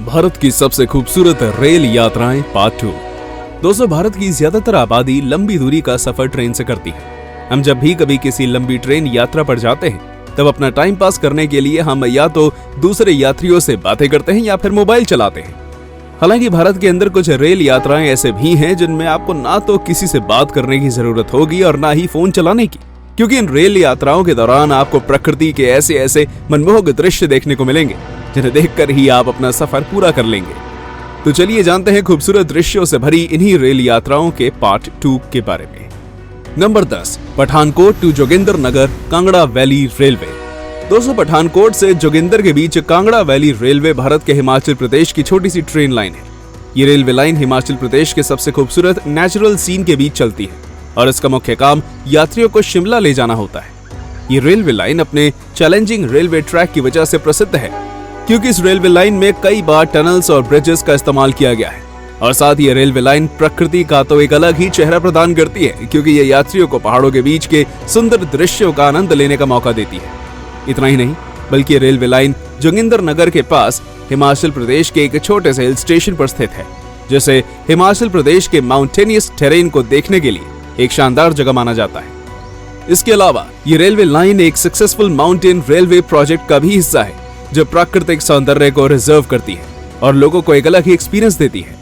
भारत की सबसे खूबसूरत रेल यात्राएं पार्ट 2। दोस्तों, भारत की ज्यादातर आबादी लंबी दूरी का सफर ट्रेन से करती है। हम जब भी कभी किसी लंबी ट्रेन यात्रा पर जाते हैं तब अपना टाइम पास करने के लिए हम या तो दूसरे यात्रियों से बातें करते हैं या फिर मोबाइल चलाते हैं। हालांकि भारत के अंदर कुछ रेल यात्राएं ऐसे भी हैं जिनमें आपको ना तो किसी से बात करने की जरूरत होगी और ना ही फोन चलाने की, क्योंकि इन रेल यात्राओं के दौरान आपको प्रकृति के ऐसे ऐसे मनमोहक दृश्य देखने को मिलेंगे जिन्हें देखकर ही आप अपना सफर पूरा कर लेंगे। तो चलिए जानते हैं खूबसूरत दृश्यों से भरी इन्हीं रेल यात्राओं के पार्ट 2 के बारे में। Number 10, Pathankot to Jogindernagar Kangra valley railway. दोस्तों, पठानकोट से जोगिंदर के बीच कांगड़ा वैली रेलवे भारत के हिमाचल प्रदेश की छोटी सी ट्रेन लाइन है। ये रेलवे लाइन हिमाचल प्रदेश के सबसे खूबसूरत नेचुरल सीन के बीच चलती है और इसका मुख्य काम यात्रियों को शिमला ले जाना होता है। ये रेलवे लाइन अपने चैलेंजिंग रेलवे ट्रैक की वजह से प्रसिद्ध है, क्योंकि इस रेलवे लाइन में कई बार टनल्स और ब्रिजेस का इस्तेमाल किया गया है। और साथ ही ये रेलवे लाइन प्रकृति का तो एक अलग ही चेहरा प्रदान करती है, क्योंकि ये यात्रियों को पहाड़ों के बीच के सुंदर दृश्यों का आनंद लेने का मौका देती है। इतना ही नहीं, बल्कि ये रेलवे लाइन जोगिंदरनगर के पास हिमाचल प्रदेश के एक छोटे से हिल स्टेशन पर स्थित है, जिसे हिमाचल प्रदेश के माउंटेनियस टेरेन को देखने के लिए एक शानदार जगह माना जाता है। इसके अलावा ये रेलवे लाइन एक सक्सेसफुल माउंटेन रेलवे प्रोजेक्ट का भी हिस्सा है, जो प्राकृतिक सौंदर्य को रिजर्व करती है और लोगों को एक अलग ही एक्सपीरियंस देती है।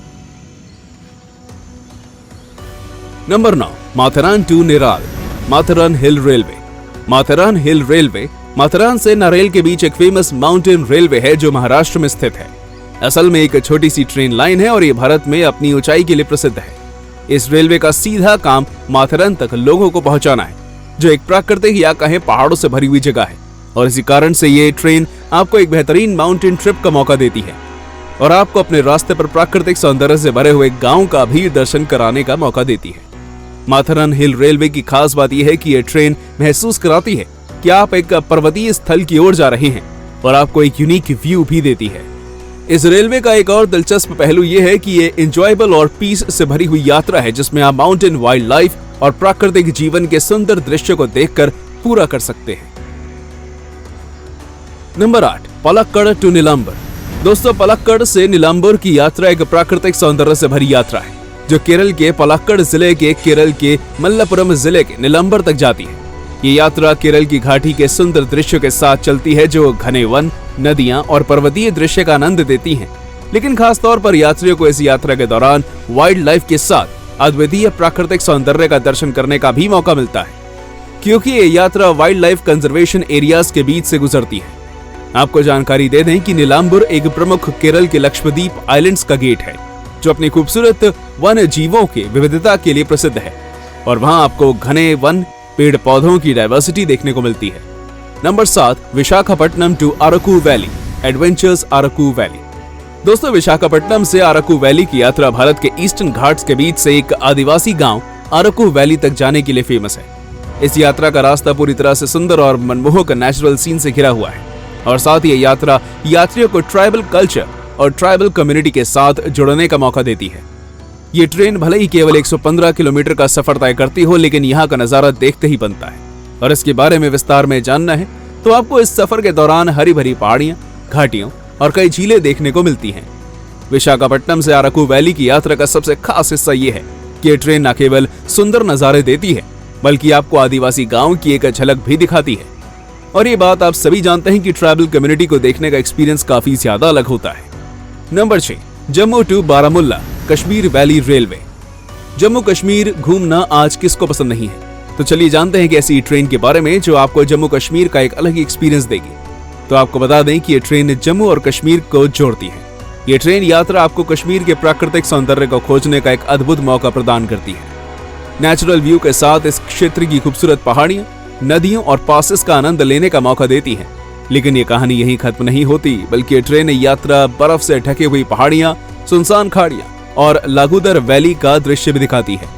Number 9, Matheran to Neral Matheran hill railway. Matheran hill railway Matheran से नारेल के बीच एक फेमस माउंटेन रेलवे है जो महाराष्ट्र में स्थित है। असल में एक छोटी सी ट्रेन लाइन है और ये भारत में अपनी ऊंचाई के लिए प्रसिद्ध है। इस रेलवे का सीधा काम माथेरान तक लोगों को पहुंचाना है, जो एक प्राकृतिक या कहें पहाड़ों से भरी हुई जगह है, और इसी कारण से ये ट्रेन आपको एक बेहतरीन माउंटेन ट्रिप का मौका देती है और आपको अपने रास्ते पर प्राकृतिक सौंदर्य से भरे हुए गांव का भी दर्शन कराने का मौका देती है। माथेरान हिल रेलवे की खास बात यह है कि यह ट्रेन महसूस कराती है कि आप एक पर्वतीय स्थल की ओर जा रहे हैं और आपको एक यूनिक व्यू भी देती है। इस रेलवे का एक और दिलचस्प पहलू यह है कि ये एंजॉयबल और पीस से भरी हुई यात्रा है, जिसमें आप माउंटेन वाइल्ड लाइफ और प्राकृतिक जीवन के सुंदर दृश्य को देखकर पूरा कर सकते हैं। Number 8, Palakkad to Nilambur. दोस्तों, पलक्कड़ से नीलांबर की यात्रा एक प्राकृतिक सौंदर्य से भरी यात्रा है, जो केरल के पलक्कड़ जिले के केरल के मल्लपुरम जिले के नीलांबर तक जाती है। ये यात्रा केरल की घाटी के सुंदर दृश्यों के साथ चलती है, जो घने वन, नदियां और पर्वतीय दृश्य का आनंद देती हैं। लेकिन खास तौर पर यात्रियों को इस यात्रा के दौरान वाइल्ड लाइफ के साथ अद्वितीय प्राकृतिक सौंदर्य का दर्शन करने का भी मौका मिलता है, क्योंकि ये यात्रा वाइल्ड लाइफ कंजर्वेशन एरियाज के बीच से गुजरती है। आपको जानकारी दे दें कि नीलांबर एक प्रमुख केरल के लक्षद्वीप आइलैंड्स का गेट है, जो अपनी खूबसूरत वन जीवों के विविधता के लिए प्रसिद्ध है और वहां आपको घने वन, पेड़ पौधों की डाइवर्सिटी देखने को मिलती है। Number 7, Visakhapatnam to Araku valley adventures Araku valley. दोस्तों, विशाखापट्टनम से अरकू वैली की यात्रा भारत के ईस्टर्न घाट्स के बीच से एक आदिवासी गांव अरकू वैली तक जाने के लिए फेमस है। इस यात्रा का रास्ता पूरी तरह से सुंदर और मनमोहक नेचुरल सीन से घिरा हुआ है और साथ ही यात्रा यात्रियों को ट्राइबल कल्चर और ट्राइबल कम्युनिटी के साथ जुड़ने का मौका देती है। ये ट्रेन भले ही केवल 115 किलोमीटर का सफर तय करती हो, लेकिन यहाँ का नजारा देखते ही बनता है। और इसके बारे में विस्तार में जानना है तो आपको इस सफर के दौरान हरी भरी पहाड़ियां, घाटियों और कई झीलें देखने को मिलती हैं। विशाखापट्टनम से अरकू वैली की यात्रा का सबसे खास हिस्सा ये है कि ये ट्रेन न केवल सुंदर नजारे देती है, बल्कि आपको आदिवासी गाँव की एक झलक भी दिखाती है। और ये बात आप सभी जानते हैं कि ट्राइबल कम्युनिटी को देखने का एक्सपीरियंस काफी ज्यादा अलग होता है। Number 6, Jammu to Baramulla Kashmir valley railway. Jammu Kashmir घूमना आज किसको पसंद नहीं है, तो चलिए जानते हैं कि ऐसी ट्रेन के बारे में जो आपको जम्मू कश्मीर का एक अलग ही एक्सपीरियंस देगी। तो आपको बता दें कि ये ट्रेन जम्मू और कश्मीर को जोड़ती है। ये ट्रेन यात्रा आपको कश्मीर के प्राकृतिक सौंदर्य को खोजने का एक अद्भुत मौका प्रदान करती है। नेचुरल व्यू के साथ इस क्षेत्र की खूबसूरत पहाड़ियां, नदियों और पासेस का आनंद लेने का मौका देती है। लेकिन ये कहानी यहीं खत्म नहीं होती, बल्कि ये ट्रेन यात्रा बर्फ से ढके हुई पहाड़ियां, सुनसान खाड़ियां और लागुदर वैली का दृश्य भी दिखाती है।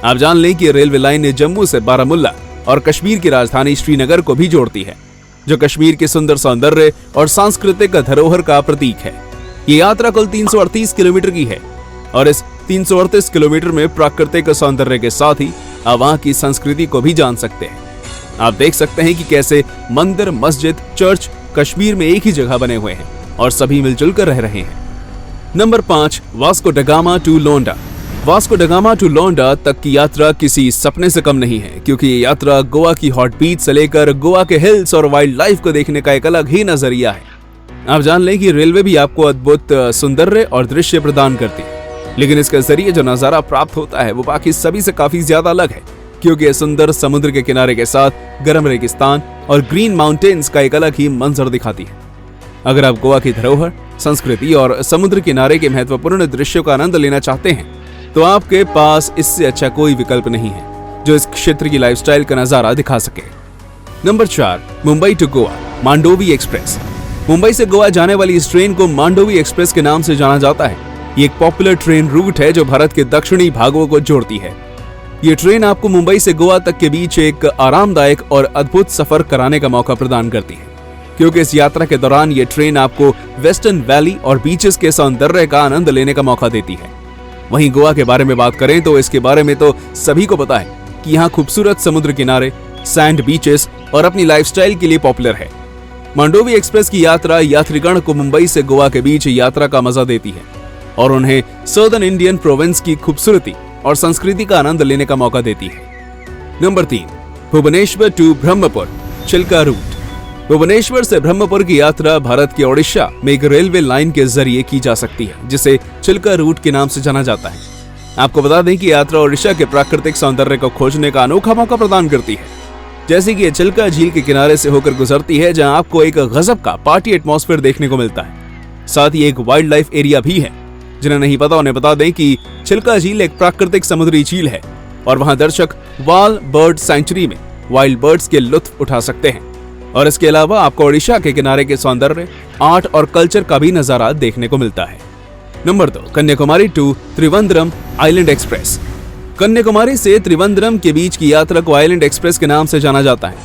आप जान लें कि रेलवे लाइन जम्मू से बारामुल्ला और कश्मीर की राजधानी श्रीनगर को भी जोड़ती है, जो कश्मीर के सुंदर सौंदर्य और सांस्कृतिक धरोहर का प्रतीक है। ये यात्रा कुल 338 किलोमीटर की है और इस 338 किलोमीटर में प्राकृतिक सौंदर्य के साथ ही आप वहां की संस्कृति को भी जान सकते हैं। आप देख सकते हैं कि कैसे मंदिर, मस्जिद, चर्च कश्मीर में एक ही जगह बने हुए हैं और सभी मिलजुल कर रह रहे हैं। Number 5, Vasco da gamma two लोंडा। Vasco da gamma two लोंडा तक की यात्रा किसी सपने से कम नहीं है, क्योंकि ये यात्रा गोवा की हॉट बीच से लेकर गोवा के हिल्स और वाइल्ड लाइफ को देखने का एक अलग ही नजरिया है। आप जान लें कि रेलवे भी आपको अद्भुत सौंदर्य और दृश्य प्रदान करती है, लेकिन इसके जरिए जो नजारा प्राप्त होता है वो बाकी सभी से काफी ज्यादा अलग है, क्योंकि ये सुंदर समुद्र के किनारे के साथ गर्म रेगिस्तान और ग्रीन माउंटेन्स का एक अलग ही मंजर दिखाती है। अगर आप गोवा की धरोहर, संस्कृति और समुद्र किनारे के महत्वपूर्ण दृश्यों का आनंद लेना चाहते हैं तो आपके पास इससे अच्छा कोई विकल्प नहीं है जो इस क्षेत्र की लाइफस्टाइल का नजारा दिखा सके। Number 4, Mumbai to Goa Mandovi express. Mumbai से गोवा जाने वाली इस ट्रेन को मांडोवी एक्सप्रेस के नाम से जाना जाता है। ये एक पॉपुलर ट्रेन रूट है जो भारत के दक्षिणी भागों को जोड़ती है। ये ट्रेन आपको मुंबई से गोवा तक के बीच एक आरामदायक और अद्भुत सफर कराने का मौका प्रदान करती है, क्योंकि इस यात्रा के दौरान ये ट्रेन आपको वेस्टर्न वैली और बीचेस के सौंदर्य का आनंद लेने का मौका देती है। वहीं गोवा के बारे में बात करें तो इसके बारे में तो सभी को पता है कि यहाँ खूबसूरत समुद्र किनारे, सैंड बीचेस और अपनी लाइफस्टाइल के लिए पॉपुलर है। मांडोवी एक्सप्रेस की यात्रा यात्रीगण को मुंबई से गोवा के बीच यात्रा का मजा देती है और उन्हें सदर्न इंडियन प्रोविंस की खूबसूरती और संस्कृति का आनंद लेने का मौका देती है। Number 3, Bhubaneswar to Brahmapur Chilika route. Bhubaneswar से ब्रह्मपुर की यात्रा भारत के ओडिशा में एक रेलवे लाइन के जरिए की जा सकती है, जिसे चिल्का रूट के नाम से जाना जाता है। आपको बता दें कि यात्रा ओडिशा के प्राकृतिक सौंदर्य को खोजने का अनोखा मौका प्रदान करती है, जैसे कि ये चिल्का झील के किनारे से होकर गुजरती है, जहां आपको एक गजब का पार्टी एटमॉस्फेयर देखने को मिलता है। साथ ही एक वाइल्ड लाइफ एरिया भी है। जिन्हें नहीं पता उन्हें बता दें कि चिल्का झील एक प्राकृतिक समुद्री झील है और वहां दर्शक वाल बर्ड सेंचुरी में वाइल्ड बर्ड्स के लुत्फ उठा सकते हैं। और इसके अलावा आपको ओडिशा के किनारे के सौंदर्य, आर्ट और कल्चर का भी नजारा देखने को मिलता है। Number 2, Kanyakumari to Trivandrum island express. Kanyakumari से त्रिवेंद्रम के बीच की यात्रा को आइलैंड एक्सप्रेस के नाम से जाना जाता है।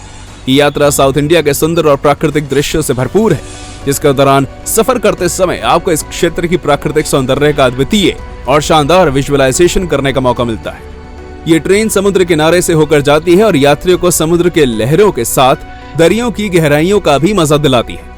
ये यात्रा साउथ इंडिया के सुंदर और प्राकृतिक दृश्यों से भरपूर है, जिसके दौरान सफर करते समय आपको इस क्षेत्र की प्राकृतिक सौंदर्य का अद्वितीय और शानदार विजुअलाइजेशन करने का मौका मिलता है। ये ट्रेन समुद्र किनारे से होकर जाती है और यात्रियों को समुद्र के लहरों के साथ दरियों की गहराइयों का भी मजा दिलाती है।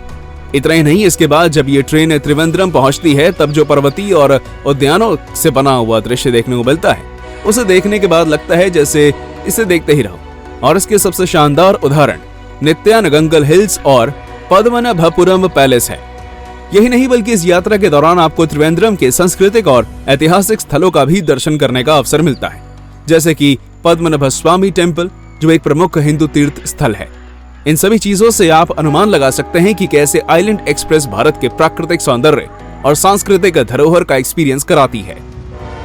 इतना ही नहीं, इसके बाद जब ये ट्रेन त्रिवेंद्रम पहुंचती है तब जो पर्वतीय और उद्यानों से बना हुआ दृश्य देखने को मिलता है, उसे देखने के बाद लगता है जैसे इसे देखते ही रहो। और इसके सबसे शानदार उदाहरण नित्यानगंगल हिल्स और पद्मनाभपुरम पैलेस है। यही नहीं बल्कि इस यात्रा के दौरान आपको त्रिवेंद्रम के सांस्कृतिक और ऐतिहासिक स्थलों का भी दर्शन करने का अवसर मिलता है, जैसे कि पद्मनाभ स्वामी टेम्पल, जो एक प्रमुख हिंदू तीर्थ स्थल है। इन सभी चीजों से आप अनुमान लगा सकते हैं कि कैसे आइलैंड एक्सप्रेस भारत के प्राकृतिक सौंदर्य और सांस्कृतिक धरोहर का एक्सपीरियंस कराती है।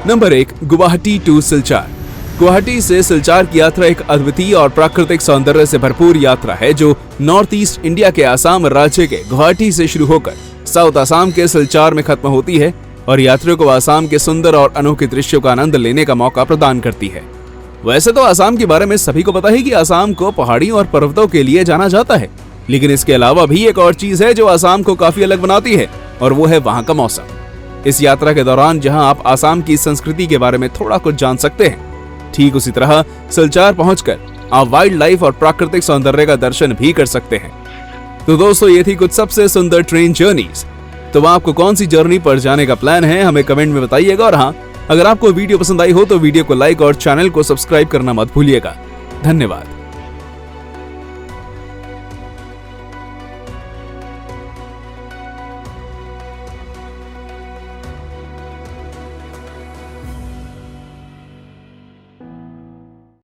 Number 1, Guwahati to Silchar. गुवाहाटी से सिलचार की यात्रा एक अद्वितीय और प्राकृतिक सौंदर्य से भरपूर यात्रा है, जो नॉर्थ ईस्ट इंडिया के आसाम राज्य के गुवाहाटी से शुरू होकर साउथ आसाम के सिलचार में खत्म होती है और यात्रियों को आसाम के सुंदर और अनोखे दृश्यों का आनंद लेने का मौका प्रदान करती है। वैसे तो आसाम के बारे में सभी को पता है कि आसाम को पहाड़ियों और पर्वतों के लिए जाना जाता है, लेकिन इसके अलावा भी एक और चीज है जो आसाम को काफी अलग बनाती है, और वो है वहाँ का मौसम। इस यात्रा के दौरान जहाँ आप आसाम की संस्कृति के बारे में थोड़ा कुछ जान सकते हैं, ठीक उसी तरह सिलचार पहुंचकर आप वाइल्ड लाइफ और प्राकृतिक सौंदर्य का दर्शन भी कर सकते हैं। तो दोस्तों, ये थी कुछ सबसे सुंदर ट्रेन जर्नीज। तो आपको कौन सी जर्नी पर जाने का प्लान है, हमें कमेंट में बताइएगा। और हाँ, अगर आपको वीडियो पसंद आई हो तो वीडियो को लाइक और चैनल को सब्सक्राइब करना मत भूलिएगा। धन्यवाद।